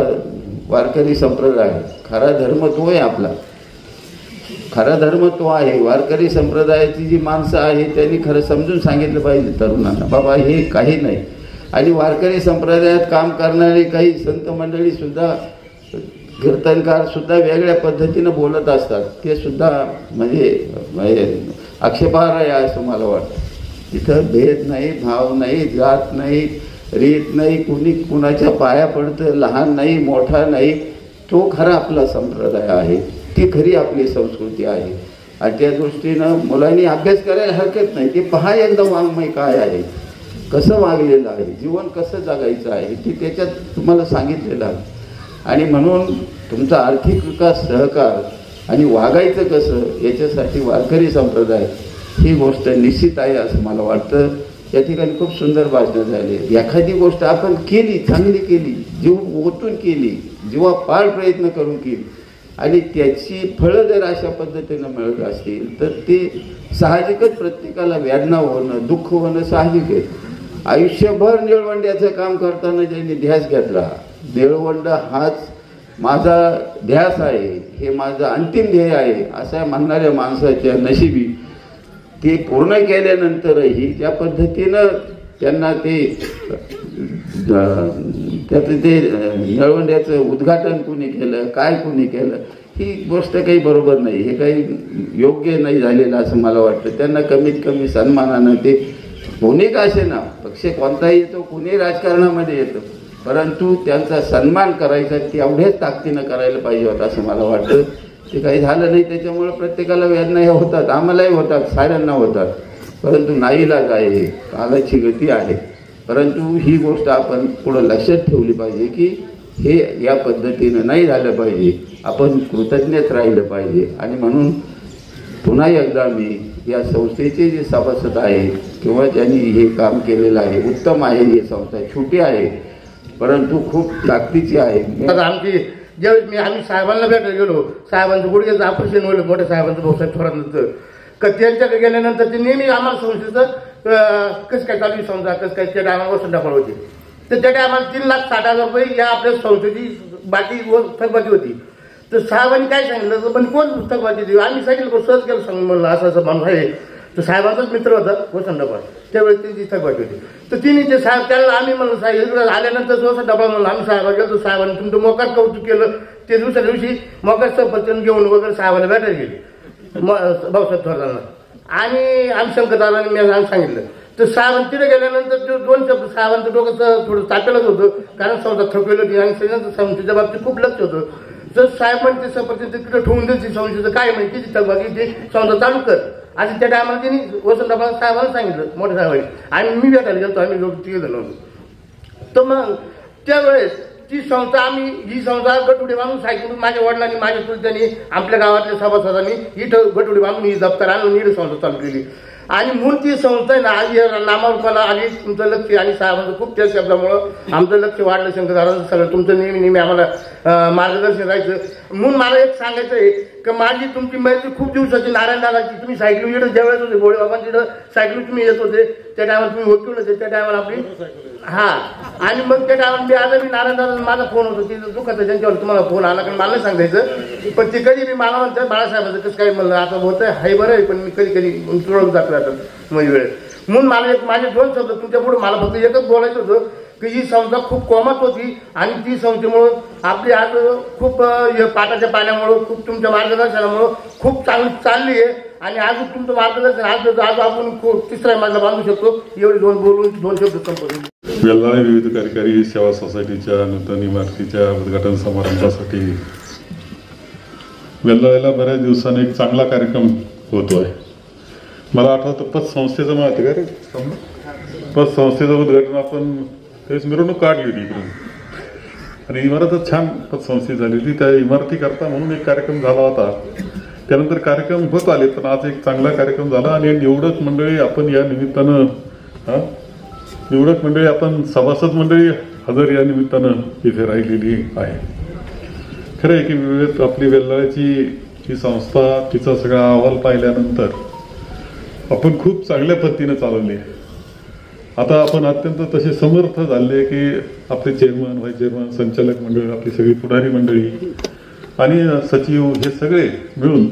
Speaker 8: वारकरी संप्रदाय. खरा धर्म तो आहे आपला, खरा धर्म तो आहे. वारकरी संप्रदायाची जी माणसं आहे त्यांनी खरं समजून सांगितलं पाहिजे तरुणांना, बाबा हे काही नाही. आणि वारकरी संप्रदायात काम करणारे काही संत मंडळी सुद्धा, कीर्तनकार सुद्धा वेगळ्या पद्धतीनं बोलत असतात. ते सुद्धा म्हणजे आक्षेपार्ह आहे असं मला वाटतं. इथं भेद नाही, भाव नाही, जात नाही, रीत नाही, कुणी कुणाच्या पाया पडतं, लहान नाही मोठा नाही. तो खरा आपला संप्रदाय आहे, ती खरी आपली संस्कृती आहे. आणि त्या दृष्टीनं मुलांनी अभ्यास करायला हरकत नाही. ते पहा एकदा वाङ्मय काय आहे, कसं वागलेलं आहे, जीवन कसं जगायचं आहे, ते त्याच्यात तुम्हाला सांगितलेलं आहे. आणि म्हणून तुमचा आर्थिक विकास, सहकार आणि वागायचं कसं याच्यासाठी वारकरी संप्रदाय ही गोष्ट निश्चित आहे असं मला वाटतं. या ठिकाणी खूप सुंदर भाषणं झाली. एखादी गोष्ट आपण केली, चांगली केली, जीव ओतून केली, जीवापाड प्रयत्न करून केली आणि त्याची फळं जर अशा पद्धतीनं मिळत असतील तर ते साहजिकच प्रत्येकाला वेदना होणं, दुःख होणं साहजिक आहे. आयुष्यभर निळवंड्याचं काम करताना ज्यांनी ध्यास घेतला, निळवंड हाच माझा ध्यास आहे, हे माझं अंतिम ध्येय आहे असं म्हणणाऱ्या माणसाच्या नशिबी ते पूर्ण केल्यानंतरही ज्या पद्धतीनं त्यांना ते त्याचं ते निळवंड्याचं उद्घाटन कुणी केलं, काय कुणी केलं, ही गोष्ट काही बरोबर नाही. हे काही योग्य नाही झालेलं असं मला वाटतं. त्यांना कमीत कमी सन्मानानं ते कोणी का असे ना, पक्ष कोणताही येतो, कुणी राजकारणामध्ये येतो, परंतु त्यांचा सन्मान करायचा तेवढ्याच ताकदीनं करायला पाहिजे होता असं मला वाटतं. ते काही झालं नाही. त्याच्यामुळं प्रत्येकाला वेदना ह्या होतात, आम्हालाही होतात, साऱ्यांना होतात. परंतु नाईलाज आहे, कालाची गती आहे. परंतु ही गोष्ट आपण पुढं लक्षात ठेवली पाहिजे की हे या पद्धतीनं नाही झालं पाहिजे. आपण कृतज्ञच राहिलं पाहिजे. आणि म्हणून पुन्हा एकदा मी या संस्थेचे जे सभासद आहे किंवा ज्यांनी हे काम केलेलं आहे, उत्तम आहे. ही संस्था छोटी आहे परंतु खूप ताकदीची आहे.
Speaker 9: आमची ज्यावेळेस आम्ही साहेबांना भेटायला गेलो, साहेबांचं गुडघ्याचं ऑपरेशन होईल, मोठ्या साहेबांचं भाऊसाहेब थोरांचं, का त्यांच्याकडे गेल्यानंतर ते नेहमी आम्हाला संस्थेचं कसं काय चालू संस्था, कसं काय त्या टायमाला वसंत होती. तर त्या टायमाला 3,60,000 रुपये या आपल्या संस्थेची बाकी थकबाकी होती. तर साहेबांनी काय सांगितलं, तर पण कोण थकबाकी देऊ, आम्ही सांगितलं सहज केलं सांगून म्हणलं असं असं माणूस आहे. तर साहेबांचाच मित्र होता वसंत डबा, त्यावेळेस त्यांची थकबाकी होती. तर तिने ते साहेब त्याला आम्ही म्हणलं साहेब इकडे आल्यानंतर वसंत डबा म्हणलं आम्ही साहेबाला गेलो. साहेबांनी तुमचं मोकार कौतुक केलं. ते दुसऱ्या दिवशी मोकार सफरचंद घेऊन वगैरे साहेबाला भेटायला गेले भाऊसाहेब थोरांना. आणि आम्ही शंकरदारांनी मी आम्ही सांगितलं. तर साहेबांनी तिथे गेल्यानंतर ते 2 शब्द साहेबांचं डोकं थोडं तापेलच होतं, कारण समजा थकवेल होती आणि सगळ्यांचं संस्थेच्या बाबतीत खूप लक्ष होतं. तर साहेब म्हणते सफरचंद तिकडे ठेवून द्यायची संस्थेचं काय माहिती किती थकबाकी ते संस्था चालू कर. आणि त्या टायमाला त्यांनी वसंतराव साहेबांना सांगितलं, मोठ्या साहेबांनी. आणि मी भेटायला गेलो, आम्ही 3 जण होतो. तर मग त्यावेळेस ती संस्था आम्ही ही संस्था गटुडी बांधून सायकल माझ्या वडिलांनी माझ्या चुलत्यांनी आपल्या गावातल्या सभासदांनी इथं गटुडी बांधून ही दप्तर आणून नीड संस्था चालू केली. आणि म्हणून ती संस्था आहे ना आज या नामारूपाला आली. तुमचं लक्ष आणि साहेबांचं खूप त्या शब्दामुळं आमचं लक्ष वाढलं. शंकरदारांचं सगळं तुमचं नेहमी आम्हाला मार्गदर्शन राहायचं. म्हणून मला एक सांगायचं आहे की माझी तुमची मैत्री खूप दिवसाची नारायण दादाची. तुम्ही सायकल इकडं ज्यावेळेस होते भोळे बाबा तिथं सायकल तुम्ही येत होते त्या टायमाला तुम्ही वकील होते त्या टायमाला आपली हा. आणि मग त्या टायमाला मी आज मी नारायण दादा माझा फोन होतो तिथं दुःखाचं ज्यांच्यावर तुम्हाला फोन आला कारण मला नाही सांगायचं. पण ते कधी मी मला म्हणतं बाळासाहेबांचं कसं काय म्हणलं आता होतं हाय बरं आहे पण मी कधी कधी तुळत जातो आता म्हणजे वेळेस. म्हणून मला एक माझे 2 शब्द तुमच्या पुढे मला फक्त एकच बोलायचं होतं की ही संस्था खूप कोमत होती आणि ती संस्थेमुळं आपली आज खूप पाटाच्या पाण्यामुळं खूप तुमच्या मार्गदर्शनामुळं खूप चांगली चालली आहे. आणि अजून तुमचं मार्गदर्शन आज आपण खूप 3रा मजला बांधू शकतो. एवढी बोलून 2 शब्द संपवून.
Speaker 10: वेल्हाळे विविध कार्यकारी सेवा सोसायटीच्या नूतन इमारतीच्या उद्घाटन समारंभासाठी वेल्हाळ्याला बऱ्याच दिवसांनी एक चांगला कार्यक्रम होतोय. मला आठवतं पतसंस्थेचं माहिती का रे, पतसंस्थेचं उद्घाटन आपण त्यावेळेस मिरवणूक काढली होती इकडून आणि इमारतच छान पतसंस्थे झाली होती. त्या इमारती करता म्हणून एक कार्यक्रम झाला होता. त्यानंतर कार्यक्रम होत आले पण आज एक चांगला कार्यक्रम झाला आणि निवडक मंडळी आपण या निमित्तानं निवडक मंडळी आपण सभासद मंडळी हजर या निमित्तानं इथे राहिलेली आहे. खरं आहे की आपली वेल्हाळ्याची ही संस्था, तिचा सगळा अहवाल पाहिल्यानंतर आपण खूप चांगल्या पद्धतीने चालवली आहे. आता आपण अत्यंत तसे समर्थ झाले की आपले चेअरमन, व्हाईस चेअरमन, संचालक मंडळ, आपली सगळी पुढारी मंडळी आणि सचिव हे सगळे मिळून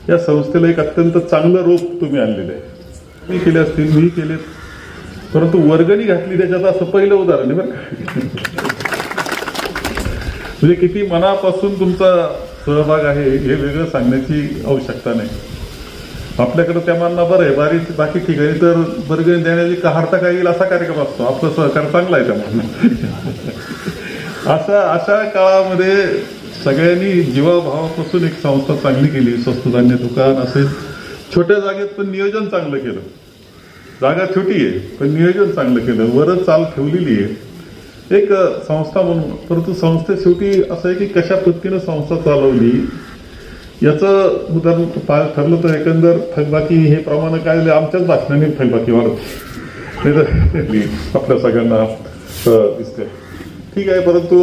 Speaker 10: या संस्थेला एक अत्यंत चांगलं रूप तुम्ही आणलेलं आहे. मी केले असतील, मी केले, परंतु वर्गणी घातली त्याच्यात असं पहिलं उदाहरण आहे बरं का. म्हणजे किती मनापासून तुमचा सहभाग आहे हे वेगळं सांगण्याची आवश्यकता नाही. आपल्याकडे त्या मानना बरं आहे, बाकी ठिकाणी तर वर्गणी देण्याची काढता काय येईल असा कार्यक्रम असतो. आपलं सहकार चांगला आहे त्यामुळे. अशा काळामध्ये सगळ्यांनी जीवाभावापासून एक संस्था चांगली केली. स्वस्त धान्य दुकान असेल, छोट्या जागेत पण नियोजन चांगलं केलं. जागा छोटी आहे पण नियोजन चांगलं केलं, वरच चाल ठेवलेली आहे एक संस्था म्हणून. परंतु संस्थे शेवटी असं आहे की कशा पद्धतीनं संस्था चालवली याचं उदाहरण ठरलं तर एकंदर थकबाकी हे प्रमाण काय झाले, आमच्याच भाषणाने थकबाकी वाढत नाही आपल्या सगळ्यांना दिसतंय. ठीक आहे, परंतु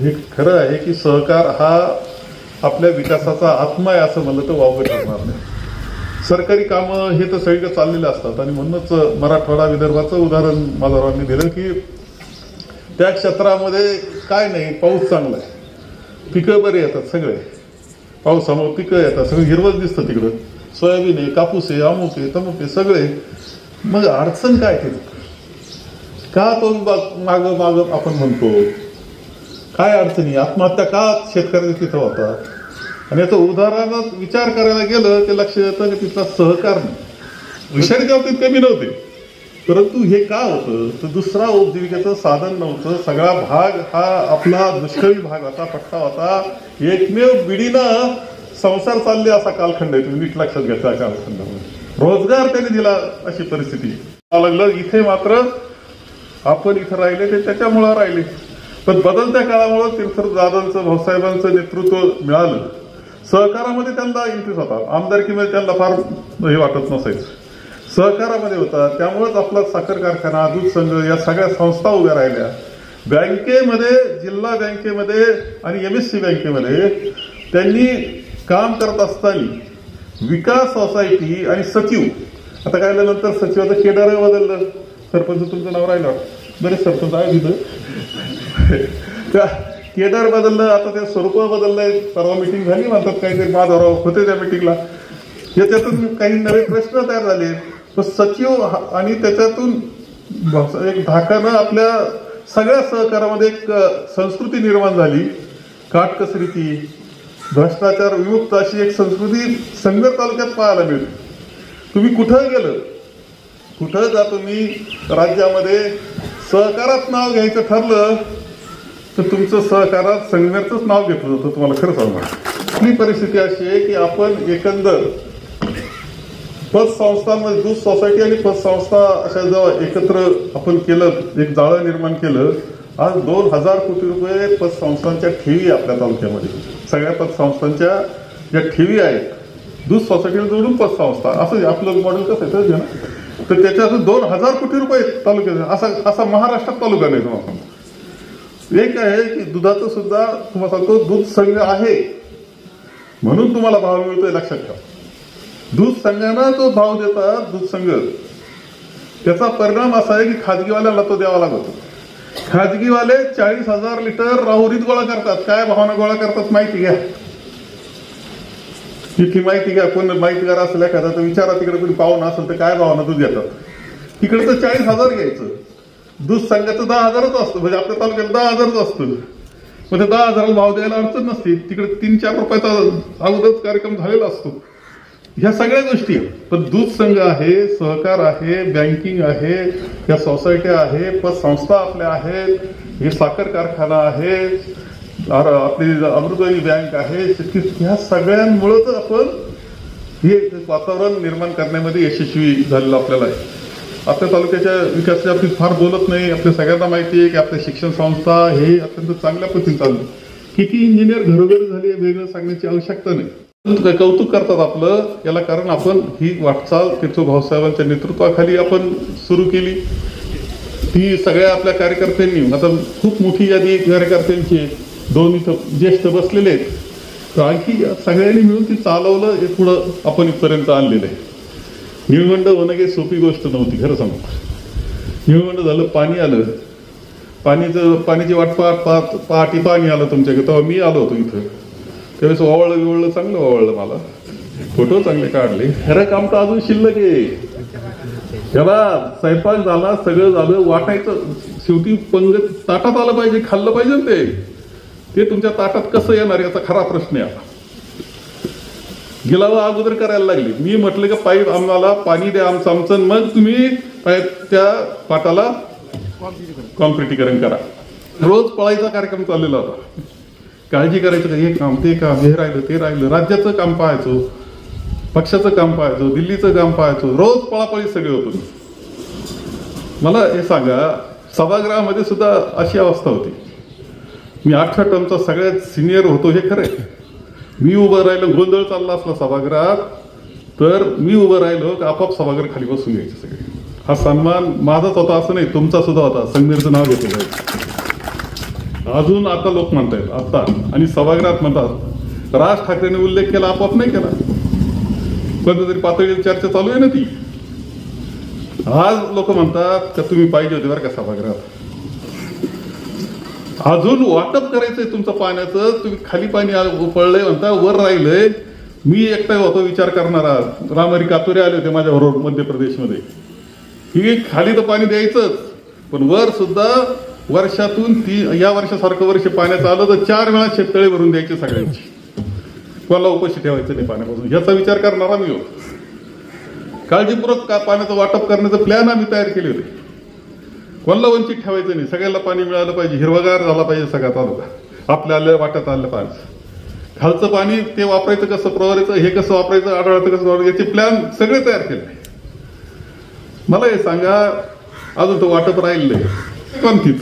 Speaker 10: हे खरं आहे की सहकार हा आपल्या विकासाचा आत्मा आहे असं म्हणलं तर वावगं ठरणार नाही. सरकारी कामं हे तर सगळीकडे चाललेले असतात आणि म्हणूनच मराठवाडा विदर्भाचं उदाहरण माझारावांनी दिलं की त्या क्षेत्रामध्ये काय नाही, पाऊस चांगला आहे, पिकं बरे येतात, सगळे पावसामुळे पिकं येतात, सगळं हिरवच दिसतं तिकडं, सोयाबीन आहे, कापूस आहे, अमुक आहे, तमुक आहे, सगळे. मग अडचण काय ते का तो माग आपण म्हणतो काय अडचणी, आत्महत्या का शेतकऱ्याच्या तिथं होतात. आणि याचं उदाहरणात विचार करायला गेलं की लक्ष येतं की तिथला सहकार विषारीच्या बाबतीत कमी नव्हते, परंतु हे का होतं तर दुसरा उपजीविकेचं साधन नव्हतं. सगळा भाग हा आपला दुष्काळी भाग होता, पट्टा होता, एकमेव बिडीनं संसार चालले असा कालखंड आहे. तुम्ही नीट लक्षात घ्यायचा कालखंडामध्ये रोजगार त्यांनी दिला अशी परिस्थिती लागलं. इथे मात्र आपण इथं राहिले ते त्याच्यामुळं राहिले. पण बदलत्या काळामुळे तीर्थदादांचं, भाऊसाहेबांचं नेतृत्व मिळालं. सहकारामध्ये त्यांना इंटरेस्ट होता, आमदारकीमध्ये त्यांना फार हे वाटत नसायचं, सहकारामध्ये होता. त्यामुळेच आपला साखर कारखाना, दूध संघ या सगळ्या संस्था उभ्या राहिल्या. बँकेमध्ये, जिल्हा बँकेमध्ये आणि MSC बँकेमध्ये त्यांनी काम करत असताना विकास सोसायटी आणि सचिव, आता काय नंतर सचिवाचं केडार बदललं, सरपंच तुमचं नाव राहिलं, बरेच सरपंच आहे तिथं, त्या केडार बदललं, आता ते स्वरूप बदललंय. परवा मिटिंग झाली म्हणतात, काहीतरी माधवराव होते त्या मिटिंगला, याच्यातून काही नवे प्रश्न तयार झाले. सचिव आणि त्याच्यातून एक धाकानं आपल्या सगळ्या सहकारामध्ये एक संस्कृती निर्माण झाली, काटकसरीची, भ्रष्टाचार विमुक्त अशी एक संस्कृती संगमेर तालुक्यात पाहायला मिळते. तुम्ही कुठं गेलं, कुठं जा तुम्ही राज्यामध्ये, सहकारात नाव घ्यायचं ठरलं तर तुमचं सहकारात संगमेरचंच नाव घेतलं जातं. तुम्हाला खरं सांगणार, आपली परिस्थिती अशी आहे की आपण एकंदर पतसंस्थांमध्ये, दूध सोसायटी आणि पतसंस्था अशा जेव्हा एकत्र आपण केलं, एक जाळं निर्माण केलं, आज 2000 कोटी रुपये पतसंस्थांच्या ठेवी आपल्या तालुक्यामध्ये. सगळ्या पतसंस्थांच्या ज्या ठेवी आहेत, दूध सोसायटीला जोडून पतसंस्था, असं आपलं मॉडेल कसं आहे ना, तर त्याच्यातून 2000 कोटी रुपये तालुक्यात, असा महाराष्ट्रात तालुका नाही. तुम्हाला एक आहे की दुधाचं सुद्धा तुम्हाला सांगतो, दूध संघ आहे म्हणून तुम्हाला भाव मिळतोय, लक्षात ठेवा. दूध संघानं जो भाव देतात, दूध संघ, त्याचा परिणाम असा आहे की खाजगीवाल्याला तो द्यावा लागतो. खाजगीवाले 40,000 लिटर राहुरीत गोळा करतात. काय भावानं गोळा करतात माहिती घ्या, इतकी माहिती घ्या. कोण माहितीगार असेल एखादा तर विचारा, तिकडे कोणी पाहुणा असेल तर काय भावानं दूध घेतात. तिकडे तर 40,000 घ्यायचं, दूध संघाचं 10,000च असतं, म्हणजे आपल्या तालुक्यात 10,000च असतं. मग 10,000 भाव द्यायला अडचण नसते. तिकडे 3-4 रुपयाचा अगोदरच कार्यक्रम झालेला असतो. ह्या सगळ्या गोष्टी, पण दूध संघ आहे, सहकार आहे, बँकिंग आहे, या सोसायट्या आहे, पतसंस्था आपल्या आहेत, हे साखर कारखाना आहे, आपली अमृतवाली बँक आहे, ह्या सगळ्यांमुळेच आपण हे वातावरण निर्माण करण्यामध्ये यशस्वी झालेलं आपल्याला आहे. आपल्या तालुक्याच्या विकासाच्या बाबतीत फार बोलत नाही. आपल्या सगळ्यांना माहिती आहे की आपल्या शिक्षण संस्था हे अत्यंत चांगल्या पद्धतीने चाललं. किती इंजिनियर घरोघरी झाले वेगळं सांगण्याची आवश्यकता नाही. कौतुक करतात आपलं याला, कारण आपण ही वाटचाल तिथं भाऊसाहेबांच्या नेतृत्वाखाली आपण सुरू केली. ती सगळ्या आपल्या कार्यकर्त्यांनी, आता खूप मोठी यादी कार्यकर्त्यांची, 2 इथं ज्येष्ठ बसलेले आहेत. तर आणखी सगळ्यांनी मिळून ती चालवलं, हे पुढं आपण इथपर्यंत आणलेलं आहे. निळवंड होणं काही सोपी गोष्ट नव्हती खरं सांगू. निळवंड झालं, पाणी आलं, पाण्याची वाट पाहत पहाटी पाणी आलं तुमच्याकडे. तेव्हा मी आलो होतो इथं, त्यावेळेस ओवाळलं चांगलं ओवाळलं, मला फोटो चांगले काढले. खरं काम तर अजून शिल्लक आहे. त्याला स्वयंपाक झाला, सगळं झालं, वाटायचं शेवटी पंगत ताटात आलं पाहिजे, खाल्लं पाहिजे ना ते तुमच्या ताटात कसं येणार याचा खरा प्रश्न आहे. आता गिलावा अगोदर करायला लागली. मी म्हटलं की पाईप आम्हाला पाणी द्या आमचं, मग तुम्ही त्या पाटाला कॉन्क्रिटीकरण करा. रोज पळायचा कार्यक्रम चाललेला होता. काळजी करायचं का, हे काम ते काम, हे राहिलं ते राहिलं, राज्याचं काम पाहायचो, पक्षाचं काम पाहायचो, दिल्लीचं काम पाहायचो, रोज पळापळी सगळे होतो. मला हे सांगा, सभागृहामध्ये सुद्धा अशी अवस्था होती. मी 8 टर्मचा सगळ्यात सिनियर होतो हे खरं आहे. मी उभं राहिलो, गोंधळ चालला असला सभागृहात तर मी उभं राहिलो की आपाप सभागृह खाली बसून घ्यायचे सगळे. हा सन्मान माझाच होता असं नाही, तुमचा सुद्धा होता. संगमेरचं नाव घेतलं जायचं. अजून आता लोक म्हणतायत आता, आणि सभागृहात म्हणतात राज ठाकरेंनी उल्लेख केला, आपाप नाही केला. कोणत्या तरी पातळीवर चर्चा चालू आहे ना ती. आज लोक म्हणतात का तुम्ही पाहिजे होते बरं का सभागृहात. अजून वाटप करायचंय तुमचं पाण्याचं, तुम्ही खाली पाणी पडलंय म्हणता, वर राहिलंय. मी एकटा होतो विचार करणारा. रामहरी कातुरे आले होते माझ्याबरोबर मध्य प्रदेशमध्ये. ही खाली तर पाणी द्यायचंच, पण वर सुद्धा वर्षातून या वर्षासारखं वर्ष पाण्याचं आलं तर 4 वेळा शेततळे भरून द्यायचे सगळ्यांची. कोणाला उपाशी ठेवायचं नाही पाण्यापासून, याचा विचार करणारा मी होतो. काळजीपूर्वक पाण्याचं वाटप करण्याचं प्लॅन आम्ही तयार केले होते. कोणाला वंचित ठेवायचं नाही, सगळ्याला पाणी मिळालं पाहिजे, हिरवागार झाला पाहिजे सगळा तालुका. आपल्या आल्या वाट्यात आलं पाहिजे. खालचं पाणी ते वापरायचं कसं, प्रवाराचं हे कसं वापरायचं, आढळाचं कसं वापरायचं, याचे प्लॅन सगळे तयार केले. मला हे सांगा, अजून तर वाटप राहिलंय कोणतीच.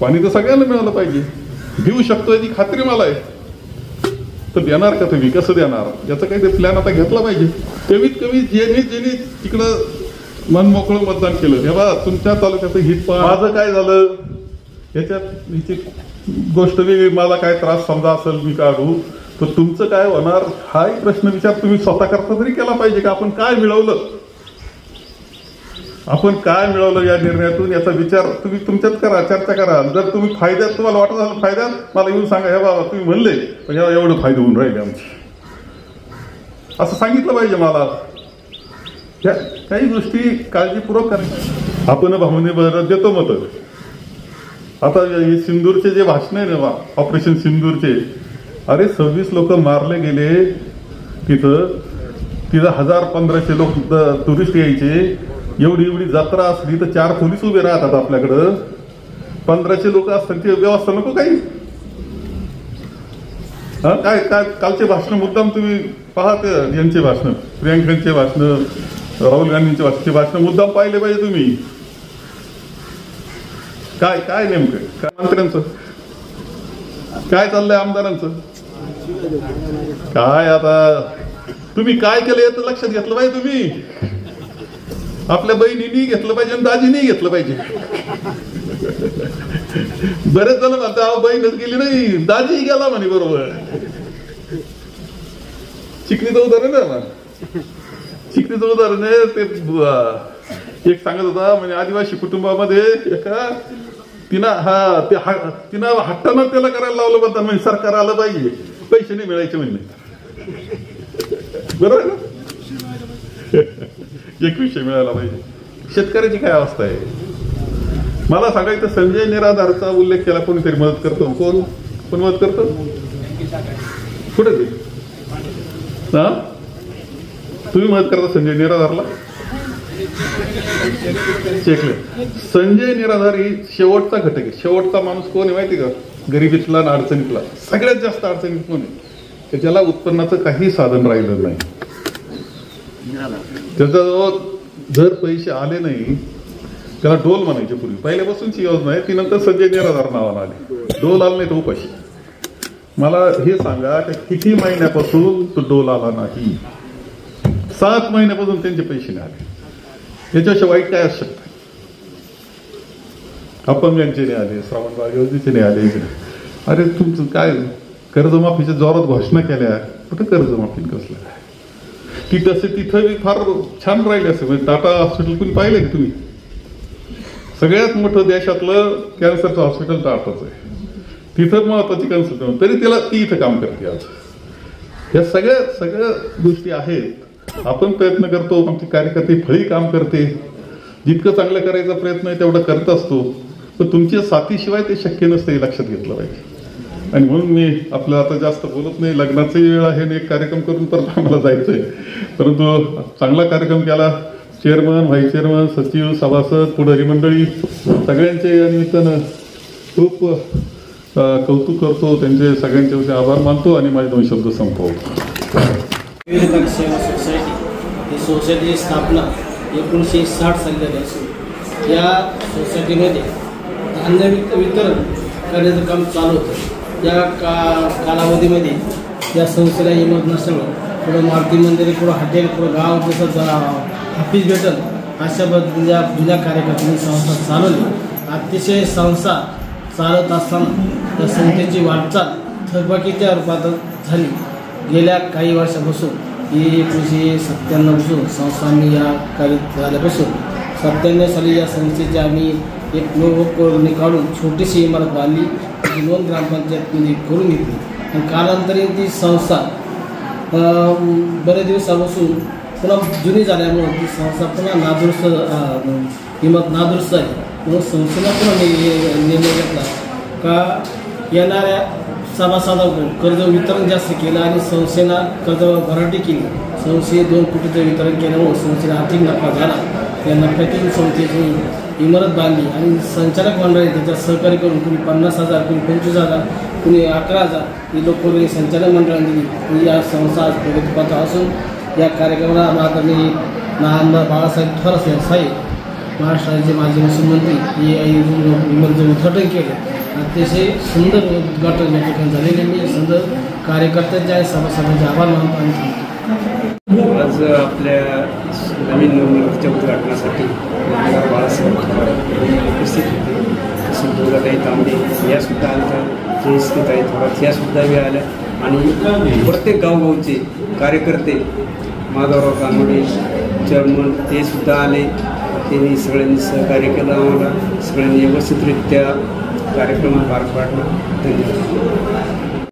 Speaker 10: पाणी तर सगळ्यांना मिळालं पाहिजे, देऊ शकतो याची खात्री मला आहे. तर देणार का तुम्ही, कसं देणार, याचा काहीतरी प्लॅन आता घेतला पाहिजे. कमीत कमी ज्यांनी तिकडं मनमोकळं मतदान केलं, तेव्हा तुमच्या तालुक्याचं हित. माझं काय झालं याच्यात, हिची गोष्ट वेगळी. मला काय त्रास समजा असेल मी काढू, तर तुमचं काय होणार हाही प्रश्न विचार तुम्ही स्वतः करता तरी केला पाहिजे का. आपण काय मिळवलं या निर्णयातून, याचा विचार तुम्ही तुमच्यात करा, चर्चा करा. जर तुम्ही फायद्यात, तुम्हाला वाटत असेल फायद्यात, मला येऊन सांगा, हे बाबा तुम्ही म्हणले पण याला एवढं फायदे होऊन राहिले आमचे, असं सांगितलं पाहिजे मला. काही गोष्टी काळजीपूर्वक करायच्या. आपण भावने देतो मत. आता हे सिंदूरचे जे भाषण आहे ना, ऑपरेशन सिंदूरचे, अरे 26 लोक मारले गेले तिथं 1000-1500 लोक टुरिस्ट यायचे. एवढी जत्रा असली तर 4 पोलीस उभे राहतात आपल्याकडं. 1500 लोक असतात, ती व्यवस्था नको काही. काय काय कालचे भाषण मुद्दाम तुम्ही पहा, यांचे भाषण, प्रियांकांचे भाषण, राहुल गांधींचे भाषण मुद्दाम पाहिले पाहिजे तुम्ही. काय काय नेमकं काय मंत्र्यांचं काय चाललंय, आमदारांचं काय, आता तुम्ही काय केलं याचं लक्षात घेतलं पाहिजे. तुम्ही आपल्या बहिणींनी घेतलं पाहिजे आणि दाजीनी घेतलं पाहिजे. बरेच जण म्हणतात बहीणच गेली नाही, दाजी गेला म्हणे. बरोबर, चिकणीचं उदाहरण आहे ना, चिकणीचं उदाहरण आहे ते. एक सांगत होता म्हणजे आदिवासी कुटुंबामध्ये एका तिनं हट्टानं त्याला करायला लावलं म्हणतात, म्हणजे सरकार आलं पाहिजे, पैसे नाही मिळायचे म्हणजे. बरोबर ना, 2100 मिळायला पाहिजे. शेतकऱ्याची काय अवस्था आहे मला सांगायचं. संजय निराधारचा उल्लेख केला, कोणीतरी मदत करतो. कोण मदत करतो, कुठे ते, हा तुम्ही मदत करता संजय निराधारला. चेकले, संजय निराधार ही शेवटचा घटक आहे. शेवटचा माणूस कोण आहे माहिती का, गरिबीतला आणि अडचणीतला. सगळ्यात जास्त अडचणीत कोण आहे, की ज्याला उत्पन्नाचं काही साधन राहिलं नाही. त्याच्याजवळ जर पैसे आले नाही, त्याला डोल म्हणायचे. पूर्वी पहिल्यापासूनची योजना आहे ती, नंतर संजय निराधार नावानं आली. डोल आला नाही तर उपाशी. मला हे सांगा की किती महिन्यापासून तो डोल आला नाही. 7 महिन्यापासून त्यांचे पैसे नाही आले. याच्याशिवाय वाईट काय असू शकतं. अपंगांचे नाही आले, श्रावणबाळ योजनेचे नाही आले. अरे तुमचं काय कर्जमाफीच्या जोरात घोषणा केल्या, कुठं कर्जमाफी कसलं काय? ती तसे तिथं फार छान राहिले असे. म्हणजे टाटा हॉस्पिटल कोणी पाहिलं की तुम्ही? सगळ्यात मोठं देशातलं कॅन्सरचं हॉस्पिटल टाटाच आहे. तिथं महत्वाची कन्सल्टंट, तरी त्याला ती इथं काम करते. आज ह्या सगळ्या गोष्टी आहेत. आपण प्रयत्न करतो, आमचे कार्यकर्ते फळी काम करते. जितकं चांगलं करायचा प्रयत्न आहे तेवढा करत असतो, पण तुमच्या साथीशिवाय ते शक्य नसतं, हे लक्षात घेतलं पाहिजे. आणि म्हणून मी आपल्याला आता जास्त बोलत नाही. लग्नाची वेळ आहे आणि एक कार्यक्रम करून परत आम्हाला जायचं आहे. परंतु चांगला कार्यक्रम केला. चेअरमन, व्हाईस चेअरमन, सचिव, सभासद, पुढारी मंडळी सगळ्यांचे या निमित्तानं खूप कौतुक करतो. त्यांचे सगळ्यांचे आभार मानतो आणि माझे 2 शब्द संपवतो.
Speaker 4: विवेकानंद सेवा सोसायटी ही सोसायटीची स्थापना 1960 साली झाली असून या सोसायटीमध्ये धान्य वितरण करण्याचं काम चालू होतं. या कालावधीमध्ये या संस्थेला इमत नसल्यामुळं पुढं मारुती मंदिर, पुढं हॉटेल, पुढं गाव, जसं ऑफिस भेटल अशा पद्धतीच्या जुन्या कार्यकर्त्यांनी संस्था चालवली. अतिशय संस्था चालत असताना त्या संस्थेची वाटचाल थकबाकीच्या रूपात झाली. गेल्या काही वर्षापासून ही 1997 पासून संस्थांनी या कार्य झाल्यापासून 97 साली या संस्थेची आम्ही एक लोकवर्गणी काढून छोटीशी इमारत बांधली. त्याची नोंद ग्रामपंचायतमध्ये करून घेतली आणि कालांतराने ती संस्था बरेच दिवसापासून पुन्हा जुनी झाल्यामुळं ती संस्था पुन्हा नादुरुस्त झाली. म्हणून संस्थेला पुन्हा निर्णय घेतला का येणाऱ्या सभासदांकडून कर्ज वितरण जास्त केलं आणि संस्थेला कर्ज भराटी केली. संस्थेने 2 कोटीचं वितरण केल्यामुळे संस्थेला आर्थिक नफा झाला. त्या नफ्यातून संस्थेची इमारत बांधली आणि संचालक मंडळी त्याच्यात सहकार्य करून कुणी 50,000, कुणी 25,000, कुणी 11,000 ही लोकवर्गणी संचालक मंडळाने दिली. या संस्था आज प्रगतीपथ असून या कार्यक्रमाला आदरणीय आमदार बाळासाहेब थोरात साहेब, महाराष्ट्र राज्याचे माजी मुख्यमंत्री हे इमारतीचं उद्घाटन केलं. अतिशय सुंदर उद्घाटन या ठिकाणी झालेले. मी सुंदर कार्यकर्त्यांचे आणि सभासदांचे आभार मानतो आणि थांबतो.
Speaker 11: आज आपल्या नवीन इमारतीच्या उद्घाटनासाठी बाळासाहेब उपस्थित होते. सुंदरताई तांबे यासुद्धा आल्या, जयश्रीताई थोरात यासुद्धा आल्या आणि प्रत्येक गावगावचे कार्यकर्ते, माधवराव कानोडे चेअरमन ते सुद्धा आले. त्यांनी सगळ्यांनी सहकार्य केलं. आम्हाला सगळ्यांनी व्यवस्थितरित्या कार्यक्रम पार पाडला. धन्यवाद.